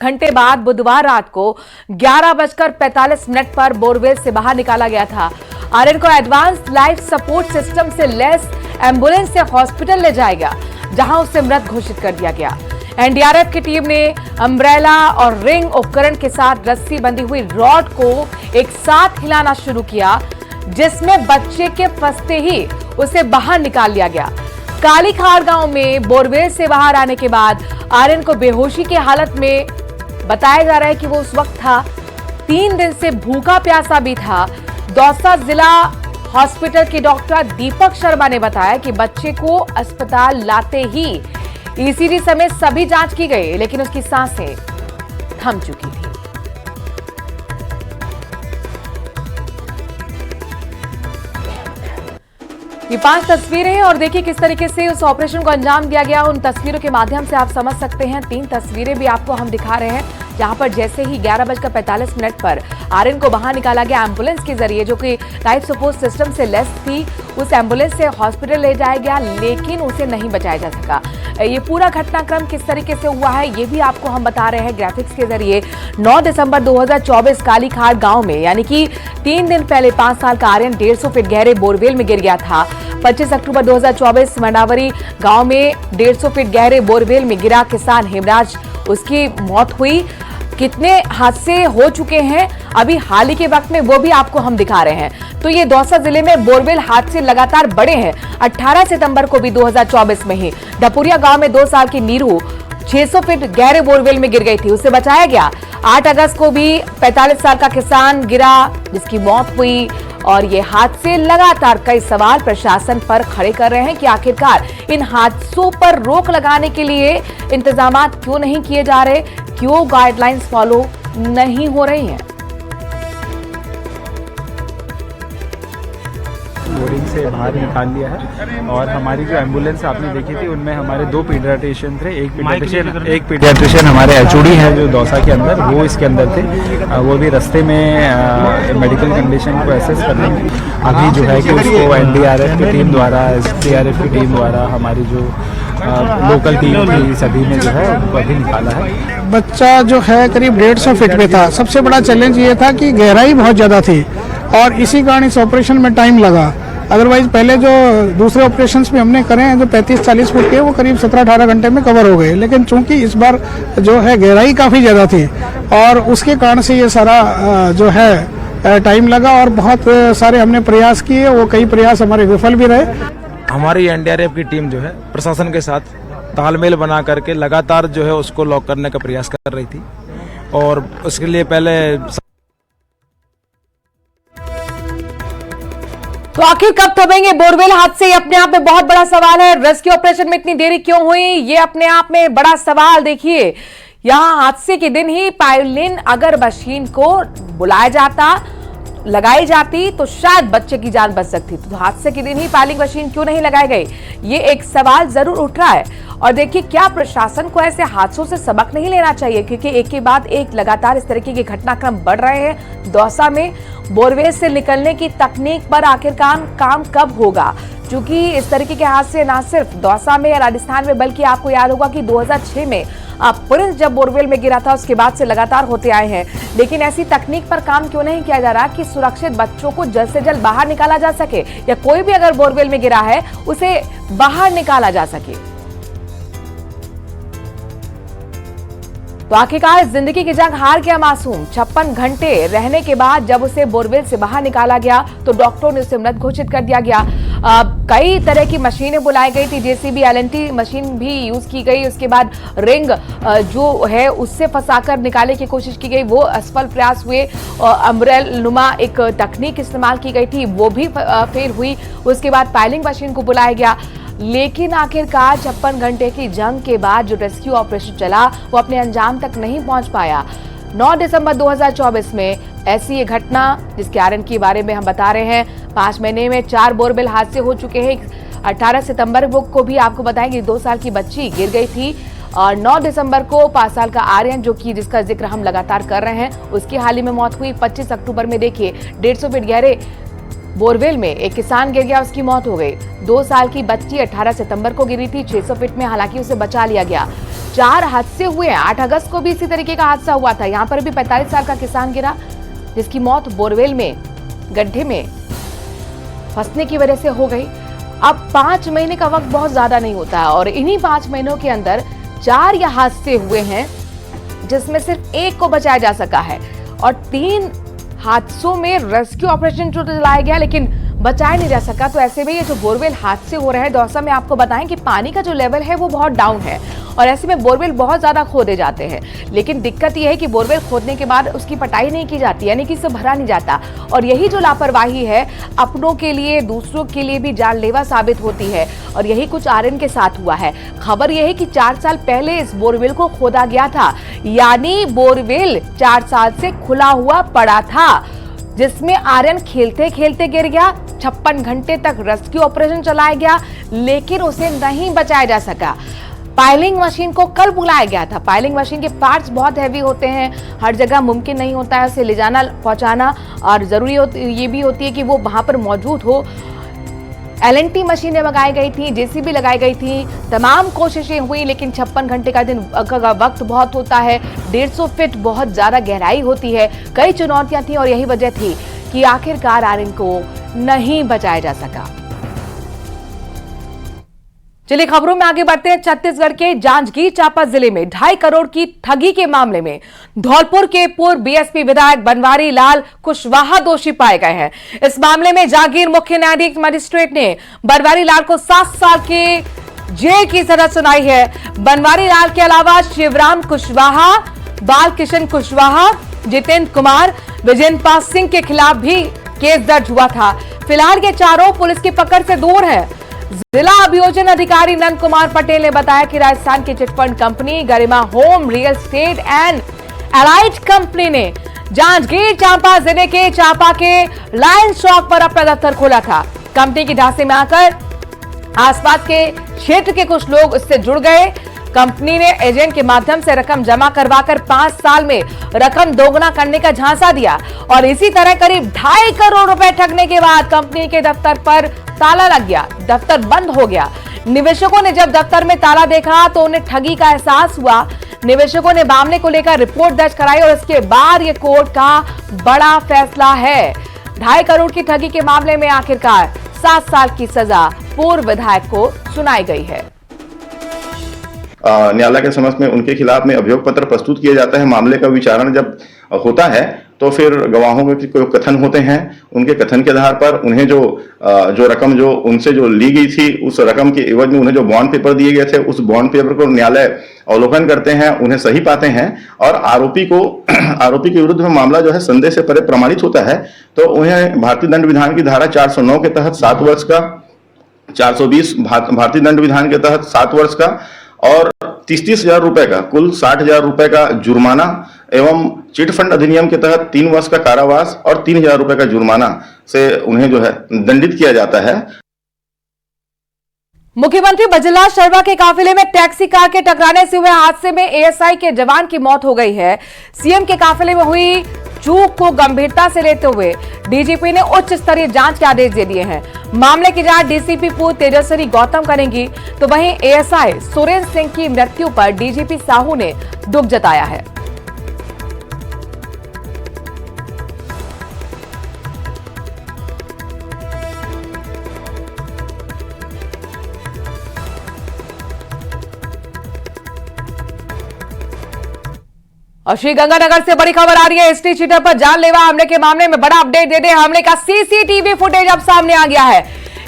घंटे बाद बुधवार रात को 11:45 पर बोरवेल से बाहर निकाला गया था। आर्यन को एडवांस लाइफ सपोर्ट सिस्टम से लैस एम्बुलेंस से हॉस्पिटल ले जाया गया, जहां उसे मृत घोषित कर दिया गया। एनडीआरएफ की टीम ने अम्ब्रेला और रिंग उपकरण के साथ रस्सी बंधी हुई रॉड को एक साथ हिलाना शुरू किया, जिसमें बच्चे के फंसते ही उसे बाहर निकाल लिया गया। कालीखाड़ गांव में बोरवेल से बाहर आने के बाद आर्यन को बेहोशी की हालत में बताया जा रहा है कि वो उस वक्त था। 3 दिन से भूखा प्यासा भी था। दौसा जिला हॉस्पिटल के डॉक्टर दीपक शर्मा ने बताया कि बच्चे को अस्पताल लाते ही ईसीजी समेत सभी जांच की गई, लेकिन उसकी सांसें थम चुकी थी। ये 5 तस्वीरें हैं और देखिए किस तरीके से उस ऑपरेशन को अंजाम दिया गया। उन तस्वीरों के माध्यम से आप समझ सकते हैं। 3 तस्वीरें भी आपको हम दिखा रहे हैं, जहां पर जैसे ही 11:45 पर आर्यन को बाहर निकाला गया एम्बुलेंस के जरिए, जो कि लाइफ सपोर्ट सिस्टम से लैस थी। उस एम्बुलेंस से हॉस्पिटल ले जाया गया, लेकिन उसे नहीं बचाया जा सका। ये पूरा घटनाक्रम किस तरीके से हुआ है, ये भी आपको हम बता रहे हैं ग्राफिक्स के जरिए। 9 दिसंबर 2024 कालीखाड़ गांव में, यानी कि 3 दिन पहले 5 साल का आर्यन 150 फीट गहरे बोरवेल में गिर गया था। 25 अक्टूबर 2024 मंडावरी गांव में 150 फीट गहरे बोरवेल में गिरा किसान हेमराज, उसकी मौत हुई। कितने हादसे हो चुके हैं अभी हाल ही के वक्त में, वो भी आपको हम दिखा रहे हैं। तो ये दौसा जिले में बोरवेल हादसे लगातार बढ़े हैं। 18 सितंबर को भी 2024 में ही ढपुरिया गांव में 2 साल की नीरू 600 फीट गहरे बोरवेल में गिर गई थी, उसे बचाया गया। 8 अगस्त को भी 45 साल का किसान गिरा, जिसकी मौत हुई। और ये हादसे लगातार कई सवाल प्रशासन पर खड़े कर रहे हैं कि आखिरकार इन हादसों पर रोक लगाने के लिए इंतजाम क्यों नहीं किए जा रहे, क्यों गाइडलाइंस फॉलो नहीं हो रही हैं। बोरिंग से बाहर निकाल लिया है और हमारी जो एम्बुलेंस आपने देखी थी उनमें हमारे 2 पीडियाट्रिशियन थे। एक पीडियाट्रिशियन हमारे एचओडी है जो दौसा के अंदर, वो इसके अंदर थे। वो भी रास्ते में मेडिकल कंडीशन को एसेस कर रहे हैं। अभी जो है कि उसको एनडीआरएफ की टीम द्वारा, एसडीआरएफ की टीम द्वारा, हमारी जो लोकल टीम थी, सभी ने जो है उनको अभी निकाला है। बच्चा जो है करीब 150 फीट पे था। सबसे बड़ा चैलेंज ये था कि गहराई बहुत ज़्यादा थी और इसी कारण इस ऑपरेशन में टाइम लगा। अदरवाइज पहले जो दूसरे ऑपरेशंस में हमने करे हैं जो 35-40 फुट के, वो करीब 17-18 घंटे में कवर हो गए। लेकिन चूंकि इस बार जो है गहराई काफ़ी ज़्यादा थी और उसके कारण से ये सारा जो है टाइम लगा और बहुत सारे हमने प्रयास किए, वो कई प्रयास हमारे विफल भी रहे। हमारी एनडीआरएफ की टीम जो है प्रशासन के साथ तालमेल बना करके लगातार जो है उसको लॉक करने का प्रयास कर रही थी और उसके लिए पहले तो आखिर कब थमेंगे बोरवेल हादसे, ये अपने आप में बहुत बड़ा सवाल है। रेस्क्यू ऑपरेशन में इतनी देरी क्यों हुई, ये अपने आप में बड़ा सवाल। देखिए, यहां हादसे के दिन ही पायलिन अगर मशीन को बुलाया जाता, लगाई जाती, तो शायद बच्चे की जान बच सकती। तो हादसे के दिन ही पायलिंग मशीन क्यों नहीं लगाई गई, ये एक सवाल जरूर उठ रहा है। और देखिए, क्या प्रशासन को ऐसे हादसों से सबक नहीं लेना चाहिए, क्योंकि एक के बाद एक लगातार इस तरीके के घटनाक्रम बढ़ रहे हैं। दौसा में बोरवेल से निकलने की तकनीक पर आखिरकार काम कब होगा, क्योंकि इस तरीके के हादसे न सिर्फ दौसा में या राजस्थान में, बल्कि आपको याद होगा कि 2006 में प्रिंस जब बोरवेल में गिरा था, उसके बाद से लगातार होते आए हैं। लेकिन ऐसी तकनीक पर काम क्यों नहीं किया जा रहा कि सुरक्षित बच्चों को जल्द से जल्द बाहर निकाला जा सके, या कोई भी अगर बोरवेल में गिरा है उसे बाहर निकाला जा सके। तो आखिरकार जिंदगी की जंग हार गया मासूम। 56 घंटे रहने के बाद जब उसे बोरवेल से बाहर निकाला गया तो डॉक्टरों ने उसे मृत घोषित कर दिया गया। कई तरह की मशीनें बुलाई गई थी, जेसीबी, एलएनटी मशीन भी यूज की गई। उसके बाद रिंग जो है उससे फंसाकर निकालने की कोशिश की गई, वो असफल प्रयास हुए। अम्ब्रेल नुमा एक तकनीक इस्तेमाल की गई थी, वो भी फेल हुई। उसके बाद पायलिंग मशीन को बुलाया गया, लेकिन आखिरकार 56 घंटे की जंग के बाद जो रेस्क्यू ऑपरेशन चला वो अपने अंजाम तक नहीं पहुंच पाया। 9 दिसंबर 2024 में ऐसी ये घटना, जिसके कारण के बारे में हम बता रहे हैं। 5 महीने में 4 बोरवेल हादसे हो चुके हैं। 18 सितंबर को भी आपको बताएंगे 2 साल की बच्ची गिर गई थी। और 9 दिसंबर को 5 साल का आर्यन, जो कि जिसका जिक्र हम लगातार कर रहे हैं, उसकी हाल ही में मौत हुई। 25 अक्टूबर में देखिए 150 फीट गहरे बोरवेल में एक किसान गिर गया, उसकी मौत हो गई। 2 साल की बच्ची 18 सितंबर को गिरी थी 600 फीट में, हालांकि उसे बचा लिया गया। 4 हादसे हुए हैं। 8 अगस्त को भी इसी तरीके का हादसा हुआ था। यहाँ पर भी 45 साल का किसान गिरा, जिसकी मौत बोरवेल में गड्ढे में फंसने की वजह से हो गई। अब 5 महीने का वक्त बहुत ज्यादा नहीं होता है और इन्हीं 5 महीनों के अंदर 4 या हादसे हुए हैं, जिसमें सिर्फ 1 को बचाया जा सका है और 3 हादसों में रेस्क्यू ऑपरेशन जो चलाया गया लेकिन बचाया नहीं जा सका। तो ऐसे में ये जो बोरवेल हादसे हो रहे हैं दौसा में, आपको बताएं कि पानी का जो लेवल है वो बहुत डाउन है और ऐसे में बोरवेल बहुत ज्यादा खोदे जाते हैं। लेकिन दिक्कत यह है कि बोरवेल खोदने के बाद उसकी पटाई नहीं की जाती, यानी कि इसे भरा नहीं जाता और यही जो लापरवाही है अपनों के लिए दूसरों के लिए भी जानलेवा साबित होती है और यही कुछ आर्यन के साथ हुआ है। खबर यह है कि 4 साल पहले इस बोरवेल को खोदा गया था, यानी बोरवेल 4 साल से खुला हुआ पड़ा था, जिसमें आर्यन खेलते खेलते गिर गया। 56 घंटे तक रेस्क्यू ऑपरेशन चलाया गया लेकिन उसे नहीं बचाया जा सका। पाइलिंग मशीन को कल बुलाया गया था। पाइलिंग मशीन के पार्ट्स बहुत हैवी होते हैं, हर जगह मुमकिन नहीं होता है उसे ले जाना पहुंचाना और जरूरी ये भी होती है कि वो वहां पर मौजूद हो। LNT मशीनें लगाई गई थी, JCB लगाई गई थी, तमाम कोशिशें हुई लेकिन 56 घंटे का वक्त बहुत होता है। 150 फीट बहुत ज्यादा गहराई होती है। कई चुनौतियां थी और यही वजह थी कि आखिरकार आर्यन को नहीं बचाया जा सका। चलिए खबरों में आगे बढ़ते हैं। छत्तीसगढ़ के जांजगीर चांपा जिले में 2.5 करोड़ की ठगी के मामले में धौलपुर के पूर्व BSP विधायक बनवारी लाल कुशवाहा दोषी पाए गए हैं। इस मामले में जागीर मुख्य न्यायाधीश मजिस्ट्रेट ने बनवारी लाल को 7 साल के जेल की सजा सुनाई है। बनवारी लाल के अलावा शिवराम कुशवाहा, बाल किशन कुशवाहा, जितेंद्र कुमार, विजेंद्र सिंह के खिलाफ भी केस दर्ज हुआ था। फिलहाल ये चारों पुलिस की पकड़ से दूर हैं। जिला अभियोजन अधिकारी नंद कुमार पटेल ने बताया कि राजस्थान की chit fund company Garima home real estate and allied company ने जांजगीर चांपा जिले के चांपा के लायन चौक पर अपना दफ्तर खोला था। कंपनी की ढांचे में आकर आसपास के क्षेत्र के कुछ लोग इससे जुड़ गए। कंपनी ने एजेंट के माध्यम से रकम जमा करवाकर 5 साल में रकम दोगुना करने का झांसा दिया और इसी तरह करीब 2.5 करोड़ रुपए ठगने के बाद कंपनी के दफ्तर पर ताला लग गया, दफ्तर बंद हो गया। निवेशकों ने जब दफ्तर में ताला देखा तो उन्हें ठगी का एहसास हुआ। निवेशकों ने मामले को लेकर रिपोर्ट दर्ज कराई और इसके बाद ये कोर्ट का बड़ा फैसला है। 2.5 करोड़ की ठगी के मामले में आखिरकार 7 साल की सजा पूर्व विधायक को सुनाई गई है। न्यायालय के समक्ष में उनके खिलाफ में अभियोग पत्र प्रस्तुत किया जाता है। मामले का विचारण जब होता है तो फिर गवाहों के कोई कथन होते हैं, उनके कथन के आधार पर उन्हें जो रकम जो उनसे जो ली गई थी उस रकम के एवज में उन्हें जो बॉन्ड पेपर दिए गए थे उस बॉन्ड पेपर को न्यायालय अवलोकन करते हैं, उन्हें सही पाते हैं और आरोपी के विरुद्ध में मामला जो है संदेह से परे प्रमाणित होता है तो उन्हें भारतीय दंड विधान की धारा 409 के तहत 7 वर्ष का, 420 भारतीय दंड विधान के तहत 7 वर्ष का और 30-30 हजार रुपए का कुल 60 हजार रुपए का जुर्माना एवं चिट फंड अधिनियम के तहत 3 वर्ष का कारावास और 3,000 रुपए का जुर्माना से उन्हें जो है दंडित किया जाता है। मुख्यमंत्री बजला शर्मा के काफिले में टैक्सी कार के टकराने से हुए हादसे में ASI के जवान की मौत हो गई है। सीएम के काफिले में हुई चूक को गंभीरता से लेते हुए डीजीपी ने उच्च स्तरीय जांच के आदेश दे दिए हैं। मामले की जांच डीसीपी पूर्व तेजस्विनी गौतम करेंगी तो वहीं ASI सुरेंद्र सिंह की मृत्यु पर डीजीपी साहू ने दुख जताया है। और श्रीगंगानगर से बड़ी खबर आ रही है। एसटी चीटर पर जानलेवा हमले के मामले में बड़ा अपडेट दे दे। हमले का सीसीटीवी फुटेज अब सामने आ गया है।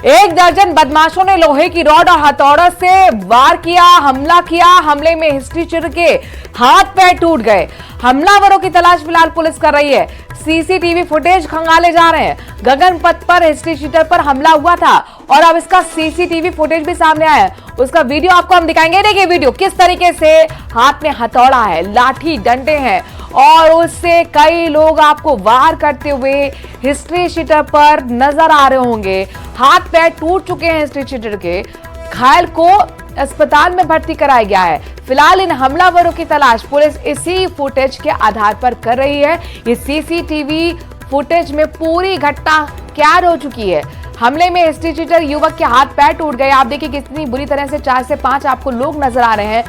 1 दर्जन बदमाशों ने लोहे की रॉड और हथौड़ों से वार किया, हमला किया। हमले में हिस्ट्री चीटर के हाथ पैर टूट गए। हमलावरों की तलाश फिलहाल पुलिस कर रही है। सीसीटीवी फुटेज खंगाले जा रहे हैं। गगन पथ पर हिस्ट्री चीटर पर हमला हुआ था और अब इसका सीसीटीवी फुटेज भी सामने आया है। उसका वीडियो आपको हम दिखाएंगे। देखिए वीडियो किस तरीके से हाथ में हथौड़ा है, लाठी डंडे हैं और उससे कई लोग आपको वार करते हुए हिस्ट्री चीटर पर नजर आ रहे होंगे। हाथ पैर टूट चुके हैं हिस्ट्री चीटर के। घायल को अस्पताल में भर्ती कराया गया है। फिलहाल इन हमलावरों की तलाश पुलिस इसी फुटेज के आधार पर कर रही है। ये सीसीटीवी फुटेज में पूरी घटना कैद हो चुकी है। हमले में हिस्ट्री चीटर युवक के हाथ पैर टूट गए। आप देखिए कितनी बुरी तरह से 4 से 5 आपको लोग नजर आ रहे हैं।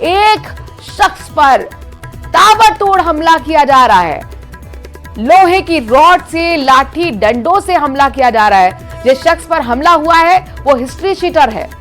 एक शख्स पर ताबड़तोड़ हमला किया जा रहा है। लोहे की रॉड से, लाठी डंडों से हमला किया जा रहा है। जिस शख्स पर हमला हुआ है वो हिस्ट्री शीटर है।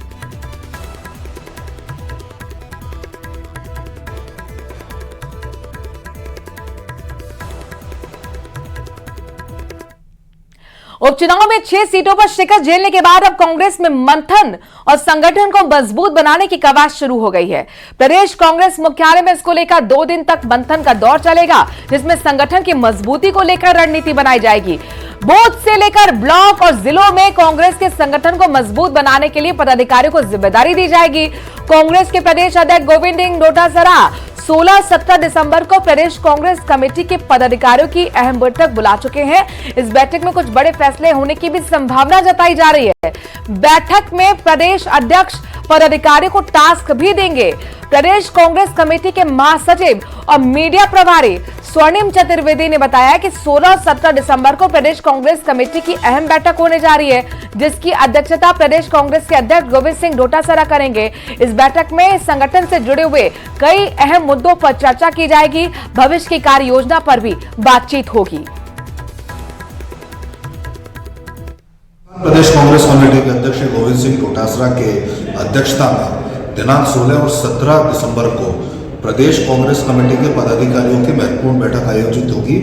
उपचुनाव में 6 सीटों पर शिकस्त झेलने के बाद अब कांग्रेस में मंथन और संगठन को मजबूत बनाने की कवायद शुरू हो गई है। प्रदेश कांग्रेस मुख्यालय में इसको लेकर 2 दिन तक मंथन का दौर चलेगा, जिसमें संगठन की मजबूती को लेकर रणनीति बनाई जाएगी। बूथ से लेकर ब्लॉक और जिलों में कांग्रेस के संगठन को मजबूत बनाने के लिए पदाधिकारियों को जिम्मेदारी दी जाएगी। कांग्रेस के प्रदेश अध्यक्ष गोविंद सिंह डोटासरा 16-17 दिसंबर को प्रदेश कांग्रेस कमेटी के पदाधिकारियों की अहम बैठक बुला चुके हैं। इस बैठक में कुछ बड़े फैसले होने की भी संभावना जताई जा रही है। बैठक में प्रदेश अध्यक्ष पदाधिकारियों को टास्क भी देंगे। प्रदेश कांग्रेस कमेटी के महासचिव और मीडिया प्रभारी स्वर्णिम चतुर्वेदी ने बताया कि 16-17 दिसंबर को प्रदेश कांग्रेस कमेटी की अहम बैठक होने जा रही है, जिसकी अध्यक्षता प्रदेश कांग्रेस के अध्यक्ष गोविंद सिंह डोटासरा करेंगे। इस बैठक में संगठन से जुड़े हुए कई अहम मुद्दों पर चर्चा की जाएगी। भविष्य की कार्य योजना पर भी बातचीत होगी। प्रदेश कांग्रेस कमेटी के अध्यक्ष गोविंद सिंह डोटासरा के अध्यक्षता में दिनांक 16 और 17 दिसंबर को प्रदेश कांग्रेस कमेटी के पदाधिकारियों की महत्वपूर्ण बैठक आयोजित होगी।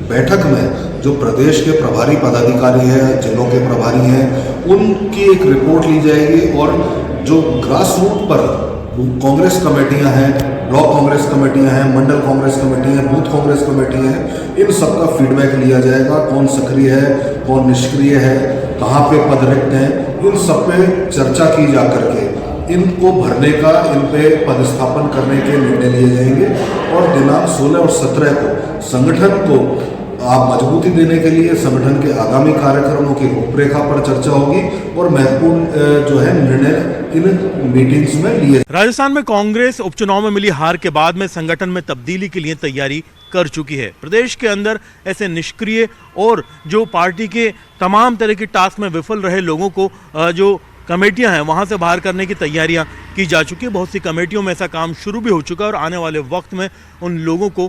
बैठक में जो प्रदेश के प्रभारी पदाधिकारी हैं, जिलों के प्रभारी हैं, उनकी एक रिपोर्ट ली जाएगी और जो ग्रास रूट पर कांग्रेस कमेटियां हैं, ब्लॉक कांग्रेस कमेटियां हैं, मंडल कांग्रेस कमेटी हैं, बूथ कांग्रेस कमेटी हैं, इन सबका फीडबैक लिया जाएगा। कौन सक्रिय है, कौन निष्क्रिय है, कहाँ पे पद रिक्त हैं, इन सब पे चर्चा की जा करके इनको भरने का, इन पे पदस्थापन करने के निर्णय लिए जाएंगे। और दिनांक 16 और 17 को संगठन को आप मजबूती देने के लिए संगठन के आगामी कार्यक्रमों की रूपरेखा पर चर्चा होगी और महत्वपूर्ण जो है निर्णय इन मीटिंग्स में लिए। राजस्थान में कांग्रेस उपचुनाव में मिली हार के बाद में संगठन में तब्दीली के लिए तैयारी कर चुकी है। प्रदेश के अंदर ऐसे निष्क्रिय और जो पार्टी के तमाम तरह के टास्क में विफल रहे लोगों को जो कमेटियां हैं वहां से बाहर करने की तैयारियां की जा चुकी है। बहुत सी कमेटियों में ऐसा काम शुरू भी हो चुका है और आने वाले वक्त में उन लोगों को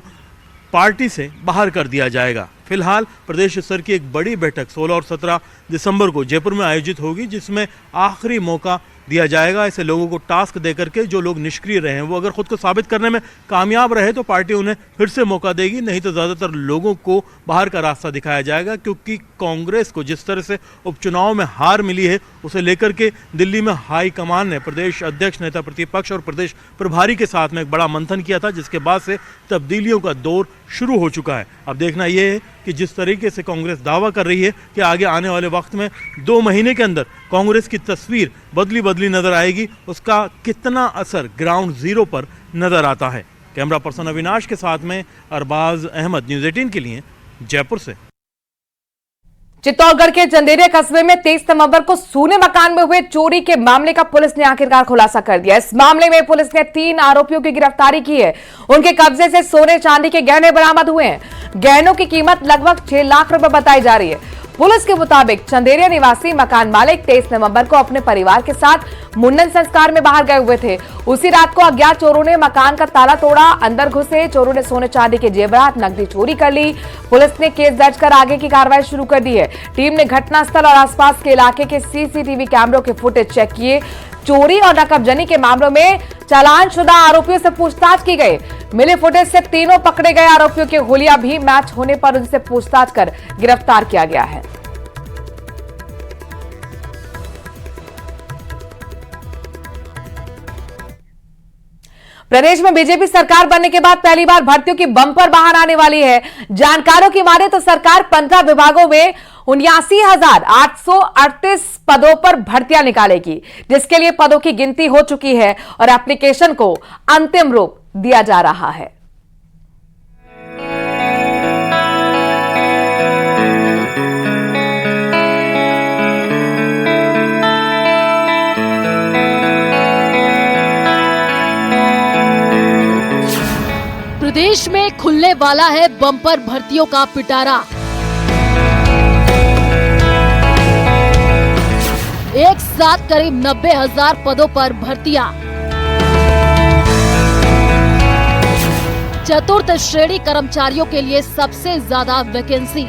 पार्टी से बाहर कर दिया जाएगा। फिलहाल प्रदेश स्तर की एक बड़ी बैठक 16 और 17 दिसंबर को जयपुर में आयोजित होगी, जिसमें आखिरी मौका दिया जाएगा ऐसे लोगों को टास्क देकर के जो लोग निष्क्रिय रहे हैं वो अगर खुद को साबित करने में कामयाब रहे तो पार्टी उन्हें फिर से मौका देगी, नहीं तो ज़्यादातर लोगों को बाहर का रास्ता दिखाया जाएगा। क्योंकि कांग्रेस को जिस तरह से उपचुनाव में हार मिली है उसे लेकर के दिल्ली में हाई कमान ने प्रदेश अध्यक्ष, नेता प्रतिपक्ष और प्रदेश प्रभारी के साथ में एक बड़ा मंथन किया था, जिसके बाद से तब्दीलियों का दौर शुरू हो चुका है। अब देखना यह है कि जिस तरीके से कांग्रेस दावा कर रही है कि आगे आने वाले वक्त में 2 महीने के अंदर कांग्रेस की तस्वीर बदली नजर आएगी, उसका कितना असर ग्राउंड जीरो पर नजर आता है। कैमरा पर्सन अविनाश के साथ में अरबाज अहमद, न्यूज़ 18 के लिए जयपुर से। चित्तौड़गढ़ के चंदेरिया कस्बे में 23 नवंबर को सोने मकान में हुए चोरी के मामले का पुलिस ने आखिरकार खुलासा कर दिया। इस मामले में पुलिस ने 3 आरोपियों की गिरफ्तारी की है। उनके कब्जे से सोने चांदी के गहने बरामद हुए हैं। गहनों की कीमत लगभग 6 लाख रुपए बताई जा रही है। पुलिस के मुताबिक चंदेरिया निवासी मकान मालिक 23 नवंबर को अपने परिवार के साथ मुंडन संस्कार में बाहर गए हुए थे। उसी रात को अज्ञात चोरों ने मकान का ताला तोड़ा, अंदर घुसे। चोरों ने सोने चांदी के जेवरात, नकदी चोरी कर ली। पुलिस ने केस दर्ज कर आगे की कार्रवाई शुरू कर दी है। टीम ने घटनास्थल और आसपास के इलाके के सीसीटीवी कैमरों के फुटेज चेक किए। चोरी और नकबजनी के मामलों में चालानशुदा आरोपियों से पूछताछ की गई। मिले फुटेज से तीनों पकड़े गए आरोपियों के हुलिया भी मैच होने पर उनसे पूछताछ कर गिरफ्तार किया गया है। प्रदेश में बीजेपी सरकार बनने के बाद पहली बार भर्तियों की बम्पर बाहर आने वाली है। जानकारों की माने तो सरकार 15 विभागों में 79,838 पदों पर भर्तियां निकालेगी, जिसके लिए पदों की गिनती हो चुकी है और एप्लीकेशन को अंतिम रूप दिया जा रहा है। प्रदेश में खुलने वाला है बम्पर भर्तियों का पिटारा। एक साथ करीब 90,000 पदों पर भर्तियां। चतुर्थ श्रेणी कर्मचारियों के लिए सबसे ज्यादा वैकेंसी।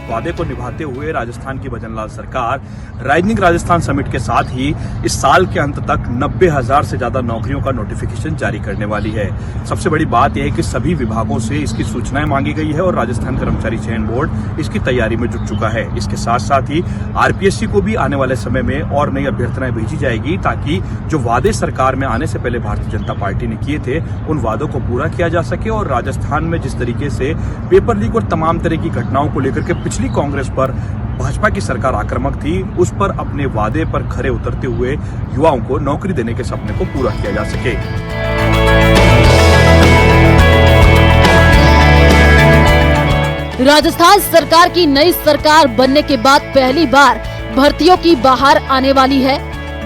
वादे को निभाते हुए राजस्थान की भजनलाल सरकार राइजिंग राजस्थान समिट के साथ ही इस साल के अंत तक 90,000 से ज्यादा नौकरियों का नोटिफिकेशन जारी करने वाली है। सबसे बड़ी बात यह है कि सभी विभागों से इसकी सूचनाएं मांगी गई है और राजस्थान कर्मचारी चयन बोर्ड इसकी तैयारी में जुट चुका है। इसके साथ साथ ही आरपीएससी को भी आने वाले समय में और नई अभ्यर्थनाएं भेजी जाएगी ताकि जो वादे सरकार में आने से पहले भारतीय जनता पार्टी ने किए थे उन वादों को पूरा किया जा सके और राजस्थान में जिस तरीके से पेपर लीक और तमाम तरह की घटनाओं को लेकर के पिछली कांग्रेस पर भाजपा की सरकार आक्रामक थी, उस पर अपने वादे पर खरे उतरते हुए युवाओं को नौकरी देने के सपने को पूरा किया जा सके। राजस्थान सरकार की नई सरकार बनने के बाद पहली बार भर्तियों की बाहर आने वाली है।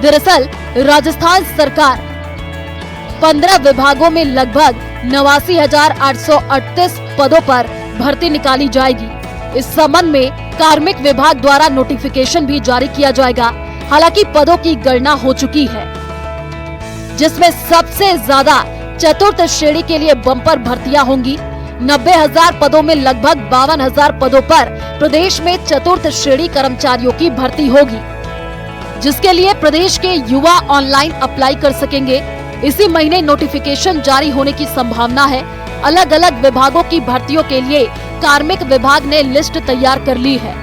दरअसल राजस्थान सरकार 15 विभागों में लगभग 89,838 पदों पर भर्ती निकाली जाएगी। इस संबंध में कार्मिक विभाग द्वारा नोटिफिकेशन भी जारी किया जाएगा। हालांकि पदों की गणना हो चुकी है, जिसमें सबसे ज्यादा चतुर्थ श्रेणी के लिए बम्पर भर्तियां होंगी। 90,000 पदों में लगभग 52,000 पदों पर प्रदेश में चतुर्थ श्रेणी कर्मचारियों की भर्ती होगी, जिसके लिए प्रदेश के युवा ऑनलाइन अप्लाई कर सकेंगे। इसी महीने नोटिफिकेशन जारी होने की संभावना है। अलग अलग विभागों की भर्तियों के लिए कार्मिक विभाग ने लिस्ट तैयार कर ली है।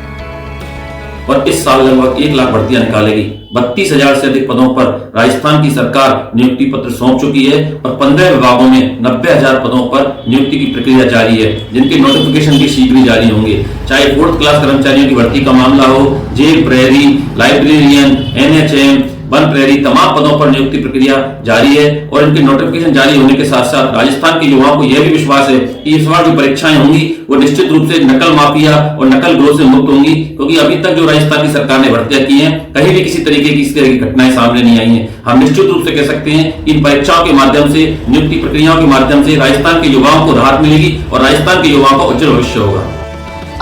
और इस साल लगभग 1 लाख भर्तियां निकालेगी। 32,000 से अधिक पदों पर राजस्थान की सरकार नियुक्ति पत्र सौंप चुकी है और 15 विभागों में 90,000 पदों पर नियुक्ति की प्रक्रिया जारी है, जिनके नोटिफिकेशन भी शीघ्र जारी होंगे। चाहे 4th क्लास कर्मचारियों की भर्ती का मामला हो, जेल प्रहरी, लाइब्रेरियन, एनएचएम, वन प्रहरी, तमाम पदों पर नियुक्ति प्रक्रिया जारी है और इनके नोटिफिकेशन जारी होने के साथ साथ राजस्थान के युवाओं को यह भी विश्वास है कि इस बार जो परीक्षाएं होंगी वो निश्चित रूप से नकल माफिया और नकल ग्रोह से मुक्त होंगी, क्योंकि अभी तक जो राजस्थान की सरकार ने भर्तियां की हैं कहीं भी किसी तरीके की इस तरह की घटनाएं सामने नहीं आई हैं। हम निश्चित रूप से कह सकते हैं इन परीक्षाओं के माध्यम से, नियुक्ति प्रक्रियाओं के माध्यम से राजस्थान के युवाओं को राहत मिलेगी और राजस्थान के युवाओं का उज्जवल भविष्य होगा।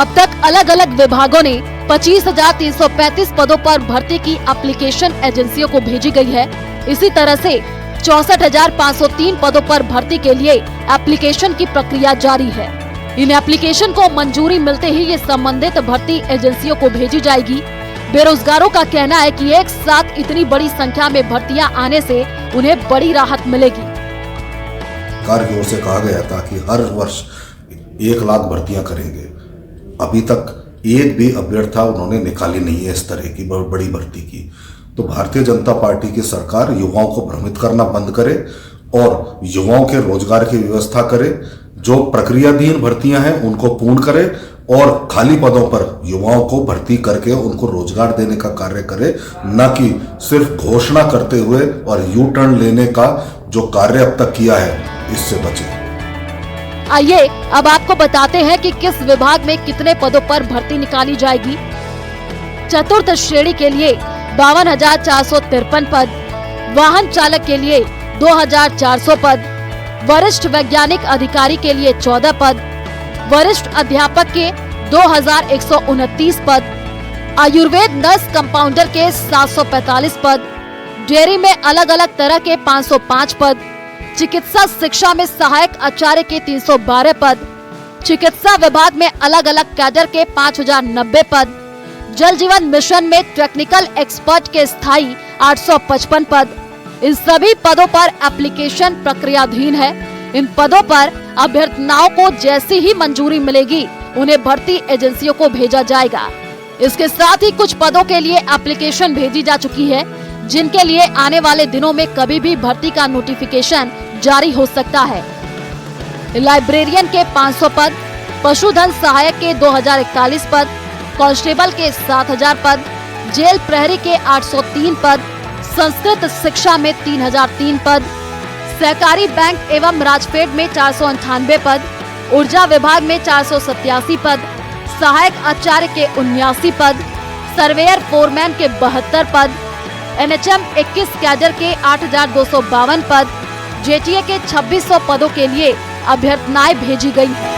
अब तक अलग अलग विभागों ने 25,335 पदों पर भर्ती की एप्लीकेशन एजेंसियों को भेजी गई है। इसी तरह से 64,503 पदों पर भर्ती के लिए एप्लीकेशन की प्रक्रिया जारी है। इन एप्लीकेशन को मंजूरी मिलते ही ये संबंधित भर्ती एजेंसियों को भेजी जाएगी। बेरोजगारों का कहना है कि एक साथ इतनी बड़ी संख्या में भर्तियां आने से उन्हें बड़ी राहत मिलेगी। सरकार की ओर से कहा गया था कि हर वर्ष 1 लाख भर्तियां करेंगे। अभी तक एक भी अभ्यर्थी उन्होंने निकाली नहीं है इस तरह की बड़ी भर्ती की। तो भारतीय जनता पार्टी की सरकार युवाओं को भ्रमित करना बंद करे और युवाओं के रोजगार की व्यवस्था करे। जो प्रक्रियाधीन भर्तियां हैं उनको पूर्ण करे और खाली पदों पर युवाओं को भर्ती करके उनको रोजगार देने का कार्य करे, न कि सिर्फ घोषणा करते हुए और यू टर्न लेने का जो कार्य अब तक किया है इससे बचे। आइए अब आपको बताते हैं कि किस विभाग में कितने पदों पर भर्ती निकाली जाएगी। चतुर्थ श्रेणी के लिए 52,453 पद, वाहन चालक के लिए 2,400 पद, वरिष्ठ वैज्ञानिक अधिकारी के लिए 14 पद, वरिष्ठ अध्यापक के 2,129 पद, आयुर्वेद नर्स कंपाउंडर के 745 पद, डेयरी में अलग अलग तरह के 505 पद, चिकित्सा शिक्षा में सहायक आचार्य के 312 पद, चिकित्सा विभाग में अलग अलग कैडर के 5,090 पद, जल जीवन मिशन में टेक्निकल एक्सपर्ट के स्थायी 855 पद। इन सभी पदों पर एप्लीकेशन प्रक्रियाधीन है। इन पदों पर अभ्यर्थनाओं को जैसी ही मंजूरी मिलेगी उन्हें भर्ती एजेंसियों को भेजा जाएगा। इसके साथ ही कुछ पदों के लिए एप्लीकेशन भेजी जा चुकी है, जिनके लिए आने वाले दिनों में कभी भी भर्ती का नोटिफिकेशन जारी हो सकता है। लाइब्रेरियन के 500 पद, पशुधन सहायक के 2,041 पद, कांस्टेबल के 7,000 पद, जेल प्रहरी के 803 पद, संस्कृत शिक्षा में 3,003 पद, सहकारी बैंक एवं राजफेड में 498 पद, ऊर्जा विभाग में 487 पद, सहायक आचार्य के 79 पद, सर्वेयर फोरमैन के 72 पद, एनएचएम 21 कैडर के 8,252 पद, जेटीए के 2,600 पदों के लिए अभ्यर्थनाएं भेजी गई हैं।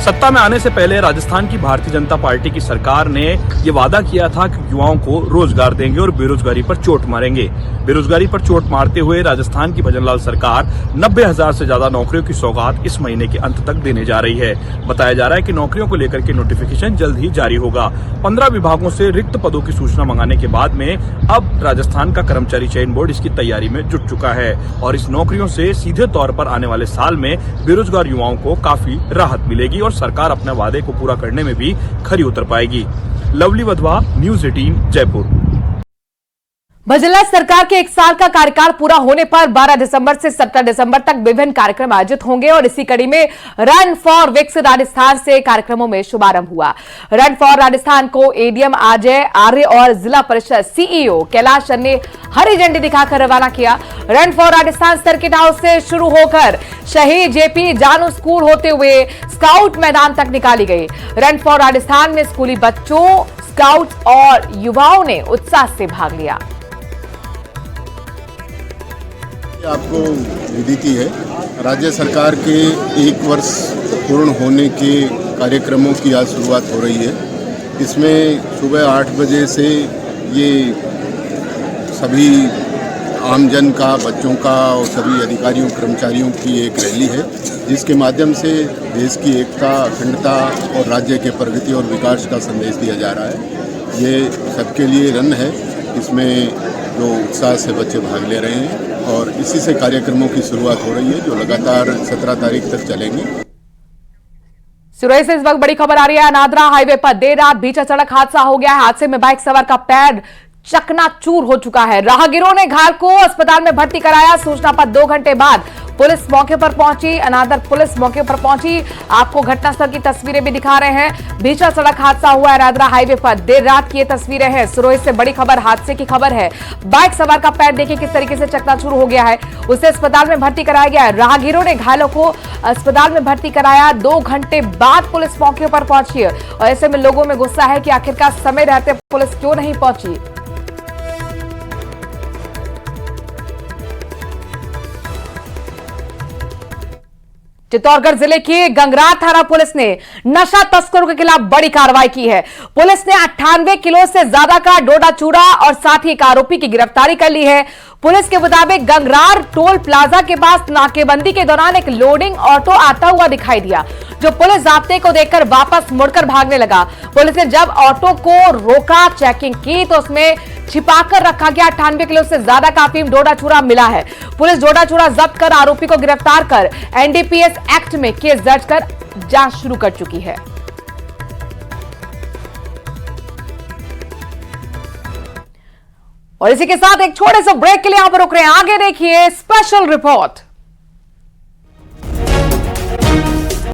सत्ता में आने से पहले राजस्थान की भारतीय जनता पार्टी की सरकार ने ये वादा किया था कि युवाओं को रोजगार देंगे और बेरोजगारी पर चोट मारेंगे। बेरोजगारी पर चोट मारते हुए राजस्थान की भजनलाल सरकार 90,000 से ज्यादा नौकरियों की सौगात इस महीने के अंत तक देने जा रही है। बताया जा रहा है कि नौकरियों को लेकर के नोटिफिकेशन जल्द ही जारी होगा। 15 विभागों से रिक्त पदों की सूचना मंगाने के बाद में अब राजस्थान का कर्मचारी चयन बोर्ड इसकी तैयारी में जुट चुका है और इस नौकरियों से सीधे तौर पर आने वाले साल में बेरोजगार युवाओं को काफी राहत मिलेगी और सरकार अपने वादे को पूरा करने में भी खरी उतर पाएगी। लवली वधवा, न्यूज़ 18 जयपुर। भजनलाल सरकार के 1 साल का कार्यकाल पूरा होने पर 12 दिसंबर से 17 दिसंबर तक विभिन्न कार्यक्रम आयोजित होंगे और इसी कड़ी में रन फॉर विकसित राजस्थान से कार्यक्रमों में शुभारंभ हुआ। रन फॉर राजस्थान को एडीएम अजय आर्य और जिला परिषद सीईओ कैलाश ने हरी झंडी दिखाकर रवाना किया। Run for Rajasthan circuit house से शुरू होकर शहीद जेपी जानू स्कूल होते हुए स्काउट मैदान तक निकाली गई। रन फॉर राजस्थान में स्कूली बच्चों, स्काउट और युवाओं ने उत्साह से भाग लिया। आपको विदित है, राज्य सरकार के 1 वर्ष पूर्ण होने के कार्यक्रमों की आज शुरुआत हो रही है। इसमें सुबह 8 बजे से ये सभी आमजन का, बच्चों का और सभी अधिकारियों कर्मचारियों की एक रैली है, जिसके माध्यम से देश की एकता, अखंडता और राज्य के प्रगति और विकास का संदेश दिया जा रहा है। ये सबके लिए रन है, इसमें जो उत्साह से बच्चे भाग ले रहे हैं और इसी से कार्यक्रमों की शुरुआत हो रही है जो लगातार 17 तारीख तक चलेंगे। सुरई से इस वक्त बड़ी खबर आ रही है। अनादरा हाईवे पर देर रात भीषण सड़क हादसा हो गया है। हादसे में बाइक सवार का पैर चकनाचूर हो चुका है। राहगीरों ने घायल को अस्पताल में भर्ती कराया। सूचना पर 2 घंटे बाद पुलिस मौके पर पहुंची। अनादर पुलिस मौके पर पहुंची। आपको घटनास्थल की तस्वीरें भी दिखा रहे हैं। भीषण सड़क हादसा हुआ है अनादरा हाईवे पर। देर रात की ये तस्वीरें हैं। सुरई से बड़ी खबर, हादसे की खबर है। बाइक सवार का पैर देखिए किस तरीके से चकनाचूर हो गया है। उसे अस्पताल में भर्ती कराया गया है। राहगीरों ने घायलों को अस्पताल में भर्ती कराया। 2 घंटे बाद पुलिस मौके पर पहुंची है और ऐसे में लोगों में गुस्सा है कि आखिरकार समय रहते पुलिस क्यों नहीं पहुंची। चित्तौड़गढ़ जिले की गंगरार थाना पुलिस ने नशा तस्करों के खिलाफ बड़ी कार्रवाई की है। पुलिस ने 98 किलो से ज्यादा का डोडा चूड़ा और साथ ही एक आरोपी की गिरफ्तारी कर ली है। पुलिस के मुताबिक गंगरार टोल प्लाजा के पास नाकेबंदी के दौरान एक लोडिंग ऑटो आता हुआ दिखाई दिया, जो पुलिस जाब्ते को देखकर वापस मुड़कर भागने लगा। पुलिस ने जब ऑटो को रोका, चेकिंग की तो उसमें छिपाकर रखा गया 98 किलो से ज्यादा का अफीम डोडा चूड़ा मिला है। पुलिस डोडा चूड़ा जब्त कर आरोपी को गिरफ्तार कर एनडीपीएस एक्ट में केस दर्ज कर जांच शुरू कर चुकी है। और इसी के साथ एक छोटे से ब्रेक के लिए यहां पर रुक रहे हैं। आगे देखिए स्पेशल रिपोर्ट।